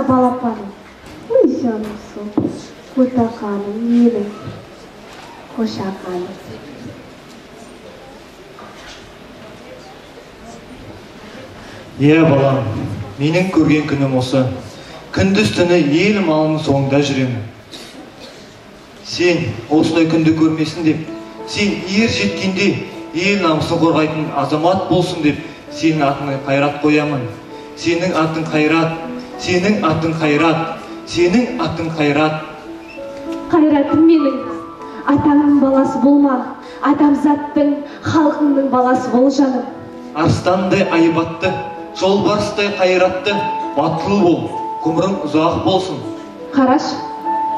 балапаным, лысянымсың, құлтақаным менің, қошақаным. Балам, менің көрген күнім осы. Күндіз түні ел малының соңында жүремін. Сен осындай күнді көрмесін деп, сен ер жеткенде ел намысын қорғайтын азамат болсын деп, сенің атыңа қайрат қоямын. Сенің атың қайрат, сенің атың қайрат, сенің атың қайрат. Қайратым менің, атаңның баласы болма, адамзаттың, халқыңның баласы бол жаным. Арыстандай айбатты, жолбарыстай қайратты, батыл бол, ғұмырың ұзақ болсын. Қараш,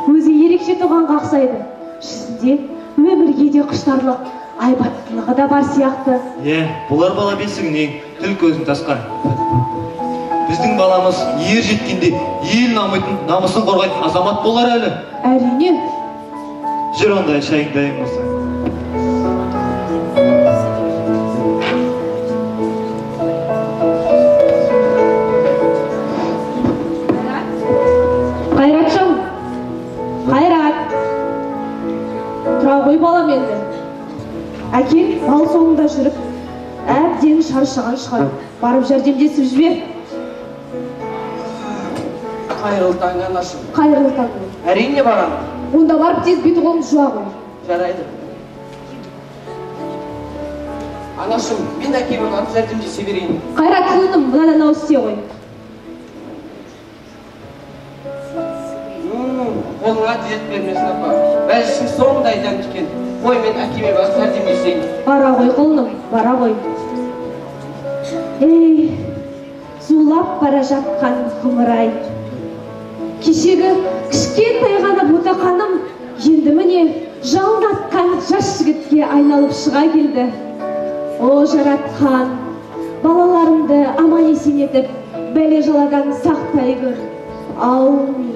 өзі ерекше туғанға ұқсайды. Жүзінде өмірге де құштарлық, айбаттылығы да бар сияқты. Бұлар бала бесігінен тіл көзін тасқан. Біздің баламыз ер жеткенде ел намысын қорғайтын азамат болар әлі. Әрине. Жүр ондай шайың дайын болса. Қайратшым, Қайрат. Тұра ғой балам енді. Әкең мал соңында жүріп, әбден шаршаған шығар. Барып жәрдемдесіп жібер. Қайырлы таң, анашым. Қайырлы таң. Әрине барам. Онда барып тез беті қолыңды жуа ғой. Жарайды. Анашым, мен әкеме барып жәрдемдесе берейін. Қайрат құлыным, мынадан ауыз істе ғой. Қолыңа дерт бермесін апа. Бәлішің соңында айдан екен. Қой, мен әкеме барып жәрдемдесейін. Бара ғой құлыным, бара ғой. Зулап бара жатқан ғұмыр-ай. Кешегі кішкентай ғана ботақаным енді міне жалын атқан жас жігітке айналып шыға келді. О жаратқан, балаларымды аман есен етіп, бәле жаладан сақтай көр. Аумин.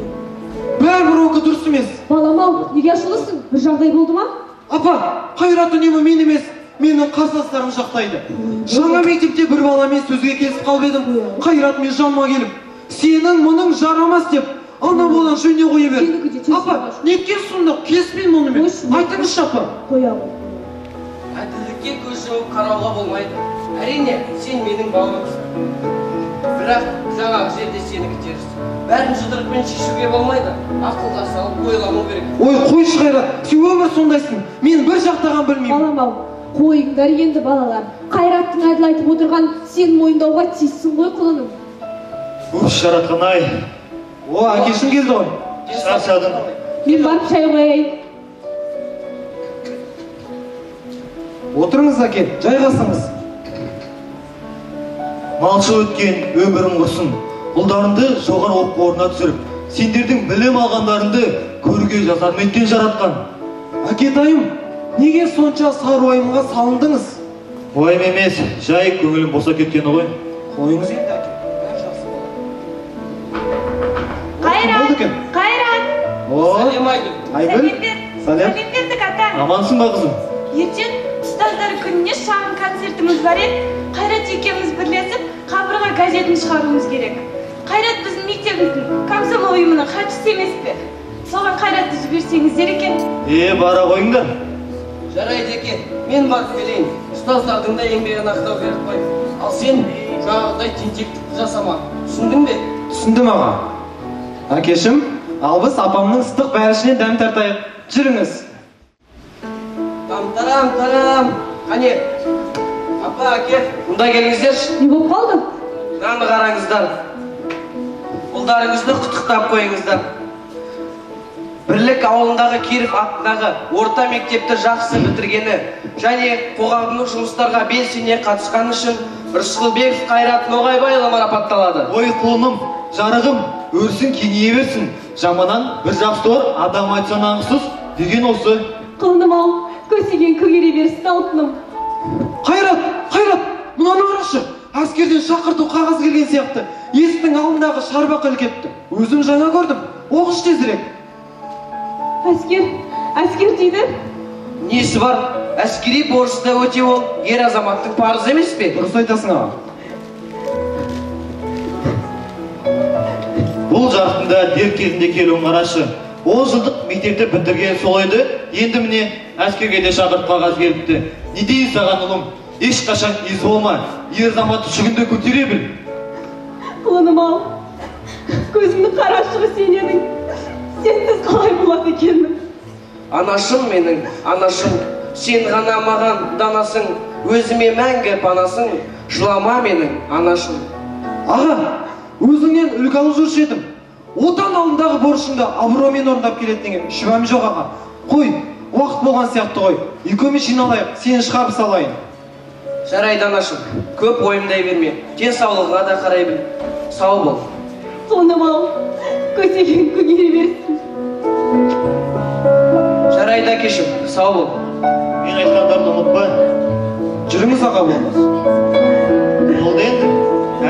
Бәрібір оңқы дұрыс емес. Балам-ау, неге ашулысың? Бір жағдай болды ма? Апа, Қайрат үнемі мен емес, менің қарсыластарым жақтайды. Жаңа мектепте бір баламен сөзге келісіп қалып едім. Қайрат мен жаныма келіп, сенің мұның жарамас деп, ана болан жөне қоя бер. Апа, неткен сұмдық, келіспеймін онымен. Айтыңызшы апа. Қоя ғой. Әділдікке көз жұмып қарауға болмайды. Әрине, сен менің баламсың. Бірақ жаңағы жерде сенікі теріс. Бәрін жұдырықпен шешуге болмайды. Ақылға салып ойлану керек. Ой, қойшы Қайрат, сен өмір сондайсың. Мен бір жақтаған білмеймін. Балам-ау, қойыңдар енді балалар. Қайраттың әділ айтып отырған сен мойындауға тиіссің ғой құлыным. Жаратқан-ай. О, әкешім келді ғой. Шаршадым. Мен барып шай қояйын. Отырыңыз әке, жайғасыңыз. Малшы өткен өмірім құрсын. Ұлдарыңды жоғары оқу орнына түсіріп, сендердің білім алғандарыңды көрге жазар еткен жаратқан. Әкетайым, неге сонша сары уайымға салындыңыз? Уайым емес, жай көңілім боса кеткені ғой. Қойыңыз енді әке, бәрі жақсы болады. Қайрат, Қайрат. Сәлем Айгүл. Айгүл, сәлем. Сәлемдердік ата. Амансың ба қызым? Ертең ұстаздар күніне шағын концертіміз бар еді. Қайрат екеуміз бірлесіп, қабырға газетін шығаруымыз керек. Қайрат біздің мектебіміздің комсомол ұйымының хатшысы емес пе? Соған Қайратты жіберсеңіздер екен. Бара қойыңдар. Жарайды екен, мен барып келейін. Ұстаздардың да еңбегін ақтау керек қой. Ал сен жаңағыдай тентектікті жасама. Түсіндің бе? Түсіндім аға. Әкешім, ал біз апамның ыстық бәрішіне дәм тартайық. Жүріңіз. Тарам. Қане, апа, әке, мұнда келіңіздерші. Не болып қалды? Наны қараңыздар. Ұлдарыңызды құттықтап қойыңыздар. Бірлік ауылындағы Киров атындағы орта мектепті жақсы бітіргені және қоғамдық жұмыстарға белсене қатысқаны үшін Рысқұлбеков Қайрат Ноғайбайұлы марапатталады. Ой құлыным, жарығым, өрсін кеңейе берсін. Жаманан бір жақсы ор, адам айтсан аңсыз деген осы. Құлыным-ау, көсеген көгере берсін алтыным. Қайрат, мұнаны қарашы. Әскерден шақырту қағаз келген сияқты. Есіктің алдындағы шарбақ ілкетті. Өзім жаңа көрдім. Оғыш тезірек. Әскер дейді? Несі бар? Әскери борышты өте ол ер азаматтың парызы емес пе? Дұрыс айтасың аға. Бұл жарқында дер кезінде келуін қарашы. 10 жылдық мектепті бітірген сол еді, енді міне әскерге де шақырып қағаз келіпті. Не дейін саған ұлым? Ешқашан ез болма, ер заматты жүгінді көтере біл. Құлыным ау, көзімді қарашығы сен едің. Сенсіз қалай болады екенмін? Анашым менің, анашым, сен ғана маған данасың, өзіме мәңгі панасың, жылама менің, анашым. Аға, өзіңнен үлгі алып жүрші едім. Отан алдындағы борышыңды абыроймен орындап келетініңе шүбәм жоқ аға. Қой, уақыт болған сияқты ғой. Екеуміз жиналайық, сені шығарып салайын. Жарайды анашым, көп ойымдай берме, денсаулығыңа да қарай біл. Сау бол. Құлыным ау, көтеген көгере берсін. Жарайды әкешім, сау бол. Мен айтқандарды ұмытпа. Жүріңіз аға болмас. Болды енді,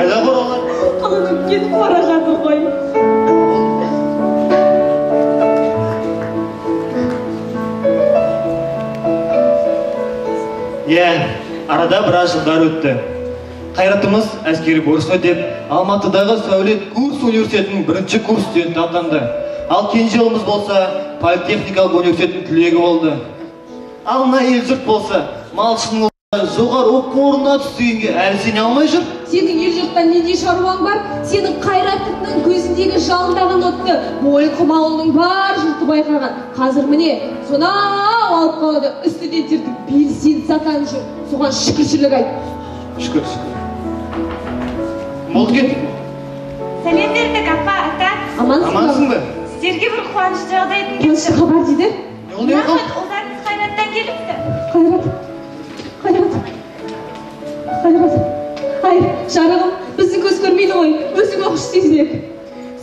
әлі оралар. Құлыным кетіп бара жатыр ғой. Арада біраз жылдар өтті. Қайратымыз әскери борышын өтеп, Алматыдағы Сәулет курс университетінің 1-ші курс студенті атанды. Ал кенже ұлымыз болса, политехникалық университеттің түлегі болды. Ал мына ел жұрт болса, малшының жоғары оқу орнына түстегенге әлі сене алмай жүр. Сенің ел жұрттан недей шаруаң бар? Сенің Қайратыңның көзіндегі жалындаған отты Мойынқұм ауылының бар жұрты байқаған. Қазір міне, сонау алып қалады студенттердің белсенді сатан жүр. Соған шүкіршілік айт. Шүкір. Болды кет. Сәлем бердік, апа, ата. Амансың ба? Сіздерге бір қуанышты жағдайдың Қуанышты хабар дейді. Нағыз ұлдарыңыз Қайраттан келіпті. Қайрат. Ай, жарығым, біздің көз көрмейді ғой, өзің оқыш сезінек.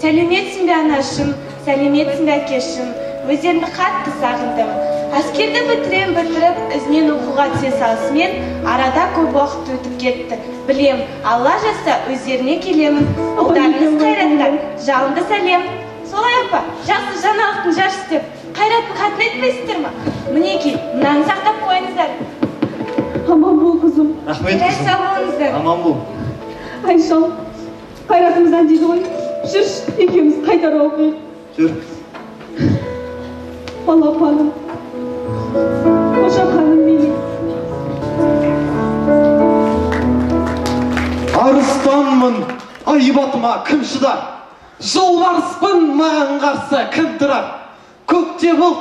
Сәлеметсің бе, анашым, сәлеметсің бе, әкешім. Өздеріңді қатты сағындым. Әскерді бітіріп, ізінен оқуға түсе салысымен, арада көп уақыт өтіп кетті. Білем, Алла жазса, өздеріне келемін. Ұлдарыңыз Қайраттан, жалынды сәлем. Солай апа, жақсы жаңалықтың жаршы деп, Қайраттың хатын айтпайсыздар ма? Мінекей, мынаны сақтап қойыңыздар. Аман бол, қызым. Рахмет, Сау қызым. болыңыздар. Аман бол. Айшал, Қайратымыздан дейді ғой, жүрш, екеуміз қайтара оқиық. Жүр. Балапаным, қошақаным менің. Арыстанмын, айбатыма кім шыдар? Жолбарыспын маған қарсы кім тұрар? Көкте бұл,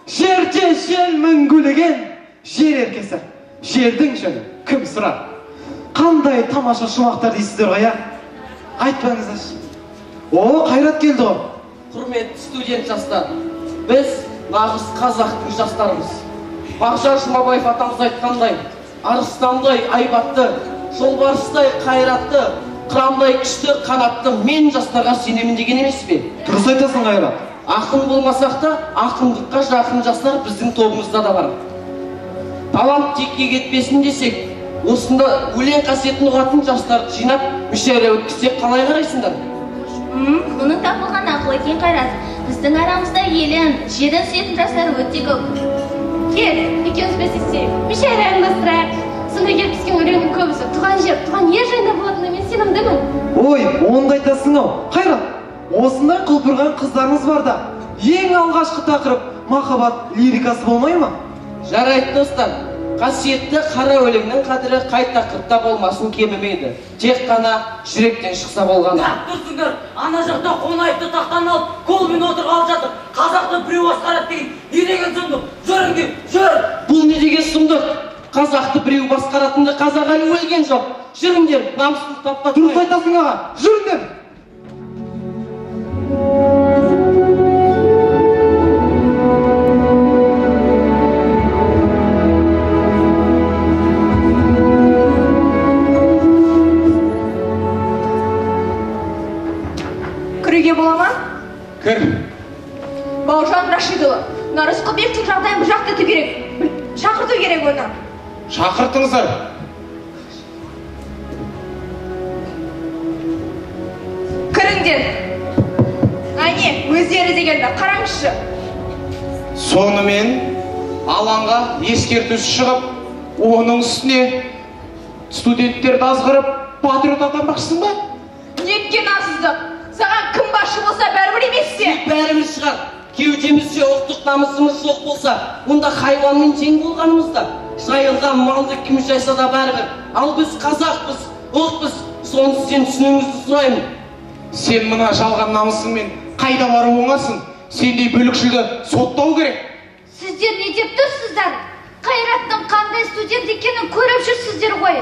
жерде желмін гүліген, жер еркесі, жердің жөні кім сұрар? Қандай тамаша шумақтар дейсіздер ғой, айтпаңыздаршы. О, Қайрат келді ғой. Құрметті студент жастар, біз нағыз қазақтың жастарымыз. Мағжан Жұмабаев атамыз айтқандай, арыстандай айбатты, жолбарыстай қайратты, қырандай күшті, қанатты мен жастарға сенемін деген емес пе? Дұрыс айтасың, Қайрат. Ақын болмасақ та, ақындыққа жақын жастар біздің тобымызда да бар. Талант текке кетпесін десек, осында өлең қасиетін ұғатын жастарды жинап, мүшәйра өткізсек қалай қарайсыңдар? Мұның тапылған ақыл екен, Қайрат. Біздің арамызда елін, жерін сүйетін жастар өте көп. Кел, екеуміз бәсесейік, мүшәйра ұйымдастырайық. Сонда келіп түскен өлеңнің көбісі туған жер, туған ер жайында болатынына мен сенімдімін. Ой, онда айтасың-ау. Қайрат, осындай құлпырған қыздарыңыз бар да, ең алғашқы тақырып махаббат лирикасы болмай ма? Жарайды достар, қасиетті қара өлеңнің қадірі қай тақырыпта болмасын кемімейді. Тек қана жүректен шықса болғаны. Тұрсыңдар, ана жақта қонайықты тақтан алып, қолмен отырғалы жатыр. Қазақты біреу басқарады деген не деген сұмдық? Жүріңдер, жүр! Бұл не деген сұмдық? Қазақты біреу басқаратынды қазақ әлі өлген жоқ. Жүріңдер, намысын тапқа Дұрыс айтасың аға, жүріңдер! Кіруге бола ма? Кір. Бауыржан Рашидұлы, мына Рысқұлбектің жағдайын бір жақты ету керек. Шақырту керек оны. Шақыртыңыздар. Кіріңдер. Әне, өздері де келді, қараңызшы. Сонымен алаңға ескертусіз шығып, оның үстіне студенттерді азғырып, патриот атанбақсың ба? Неткен асыздық. Саған кім бас қаршы болса бәрібір емес пе? Бәріміз шығар. Кеудемізде ұлттық намысымыз жоқ болса, онда хайуанмен тең болғанымызда, жайылған малды кім жайса да бәрібір. Ал біз қазақпыз, ұлтпыз, соны сен түсінуіңізді сұраймын. Сен мына жалған намысыңмен қайда барып оңасың? Сендей бүлікшілді соттау керек. Сіздер не деп тұрсыздар? Қайраттың қандай студент екенін көріп жүрсіздер ғой.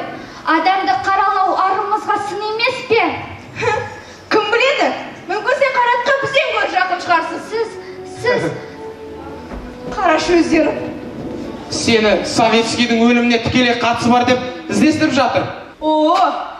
Адамды қаралау арымызға сын емес пе? Кім біледі? Мүмкін сен Қайратқа бізден гөрі жақын шығарсың. Сіз... Қарашы өздері. Сені Советскийдің өліміне тікелей қатысы бар деп іздестіріп жатыр. О,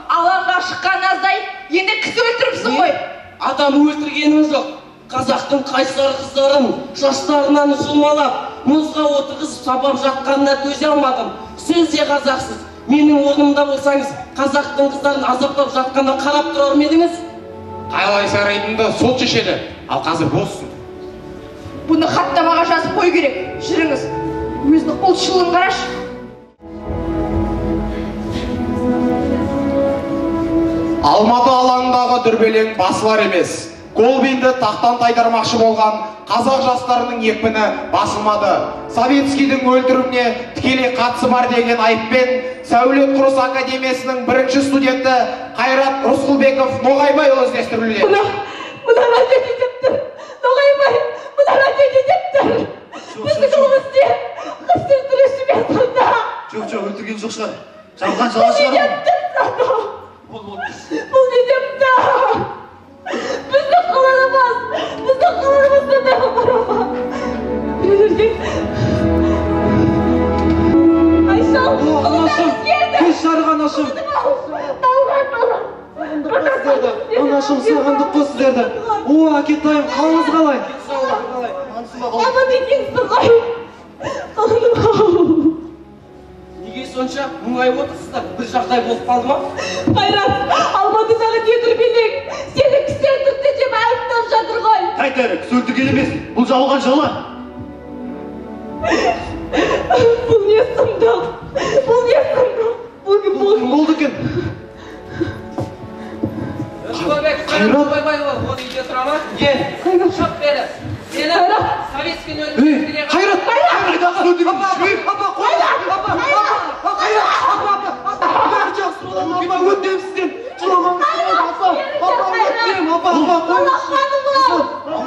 алаңға шыққан аздай, енді кісі өлтіріпсің ғой. Адам өлтіргенім жоқ. Қазақтың қайсар қыздарын шаштарынан жұлмалап, мұзға отырғызып сабап жатқанына төзе алмадым. Сіз де қазақсыз. Менің орнымда болсаңыз, қазақтың қыздарын азаптап жатқанда қарап тұрар ма едіңіз? Қалай сарайтынды сот шешеді, ал қазір боссын. Бұны хаттамаға жазып қой керек. Жүріңіз. Өзінің ұлтшылын қарашы. Алматы алаңындағы дүрбелең басылар емес. Колбинді тақтан тайдармақшы болған қазақ жастарының екпіні басылмады. Советскийдің өлтіріміне тікелей қатысы бар деген айыппен Сәулет құрылыс академиясының бірінші студенті Қайрат Рысқұлбеков Ноғайбайұлы іздестірілуде. Мұна разет етіптір. Ноғайбай, мұна разет етіптір. Бізді қылымызде қыстың түрішімен тұнда. Жоқ, өлтірген жоқ шығар. Жалған жала шығар. Бұл не депті? Бізді қаларымыз да барама. Айшал, Анашым, кеш жарған ашым. Анашым, сағындық қос сіздерді. О, әкетайым, қалыңыз қалай? Аман екенсің ғой. Қалыңым. Неге сонша мұңайып отырсыздар? Бір жағдай болып қалды ма? Қайрат, Алматыдағы не дүрбелең? Сені кісі өлтірді деп айыптап жатыр ғой. Қайтары, кісі өлтірген емес. Бұл жалған жала. Бұл не сұмдық? Бұл не сұмдық? Бұл кім болды екен? Қайрат! Оны үйде тұра ма? Шық бері. Сені Советскийдің өлтіргеніне Қайрат! Қайрат! Бәрі жақсы болады, апа, өтінемін сізден.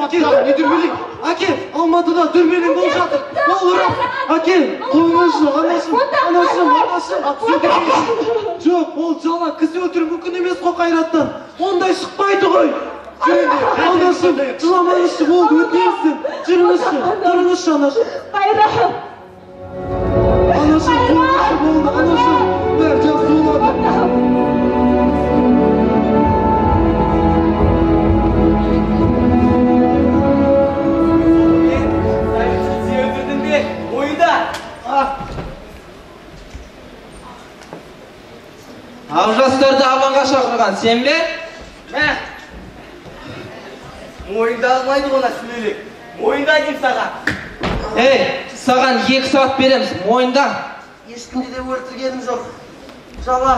Не дүрбелең? Әке, Алматыда дүрбелең болып жатыр. Ол ұрап. Әке, қойыңызшы, анашым. Жоқ, ол жала, кісі өлтіру мүмкін емес қой Қайраттан. Ондай шықпайды ғой. Анашым, жыламаңызшы, болды, өтінемін. Тұрыңызшы, анашым. Қайрат! Анашым, қойыңызшы, болды, анашым. Бәрі жақсы болады. Ал жастарды алаңға шақырған сен бе? Мә! Мойында алмайды ғона сүлелек. Мойында дейм саған. Ей, саған 2 сағат береміз. Мойында. Ешкімді де өлтіргенім жоқ. Жала.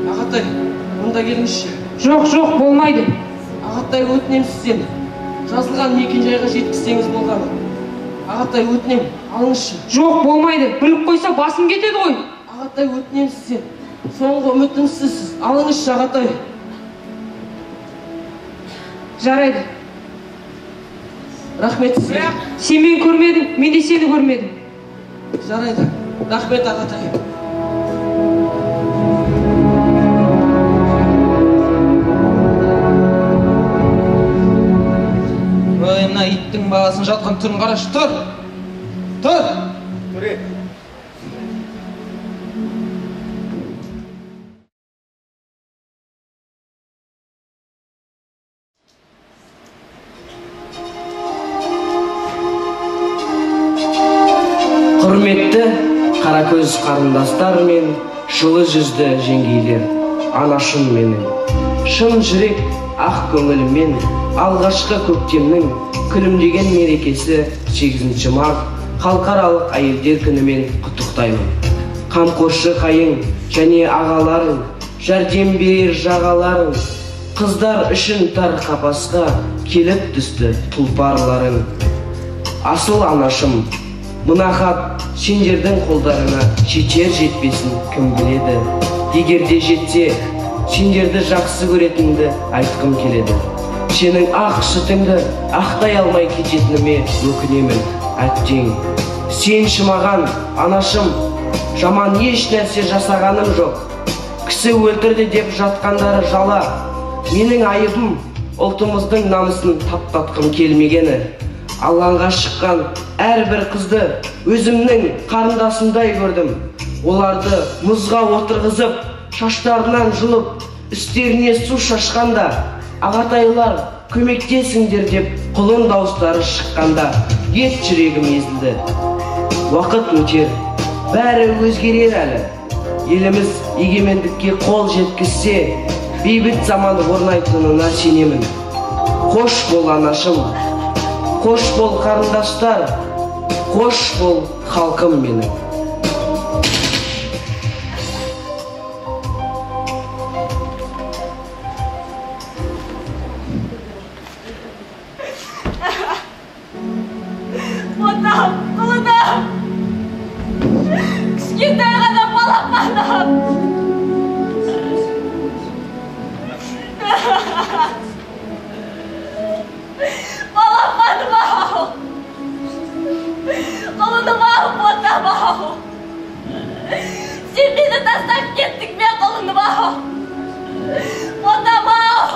Ағатай, мұнда келіңізші. Жоқ, болмайды. Ағатай, өтінем сізден. Жазылған мекен-жайға жеткізсеңіз болғаны. Ағатай, өтінем, алыңызшы. Жоқ, болмайды. Біліп қойса басым кетеді ғой. Ағатай, өтінем сізден. Соңғы үмітім сізсіз. Алыңызшы, Ағатай. Жарайды. Рахмет сізге. Сен мені көрмедің, мен де сені көрмедім. Жарайды. Рахмет, Ағатай. Мына иттің баласын жатқан түрін қарашы, тұр! Көре. Құрметті қаракөз қарындастар мен жылы жүзді жеңгейлер, анашым менің. Шын жүрек ақ көңілімен алғашқы көктемнің күлімдеген мерекесі 8 март халықаралық әйелдер күнімен құттықтаймын. Қамқоршы қайың және ағаларың, жәрдем берер жағаларың, қыздар үшін тар қапасқа келіп түсті тұлпарларың. Асыл анашым, мына хат сендердің қолдарына жетер жетпесін кім біледі. Егер де жетсе, сендерді жақсы көретінді айтқым келеді. Сенің ақ сүтіңді ақтай алмай кететініме өкінемін, әттең. Сен шымаған анашым, жаман еш нәрсе жасағаным жоқ. Кісі өлтірді деп жатқандары жала. Менің айыбым ұлтымыздың намысын таптатқым келмегені. Алаңға шыққан әрбір қызды өзімнің қарындасымдай көрдім. Оларды мұзға отырғызып, шаштарынан жұлып, үстеріне су шашқанда, ағатайлар көмектесіңдер деп құлын дауыстары шыққанда, ет жүрегім езілді. Уақыт өтер, бәрі өзгерер әлі. Еліміз егемендікке қол жеткізсе, бейбіт заман орнайтынына сенемін. Қош бол анашым, қош бол қарындастар, қош бол халқым менің. Отам, құлыным, кішкентай ғана балапаным. Балапаным-ау, құлыным-ау, отам-ау. Сен мені тастап кеттің бе, құлыным-ау, отам-ау.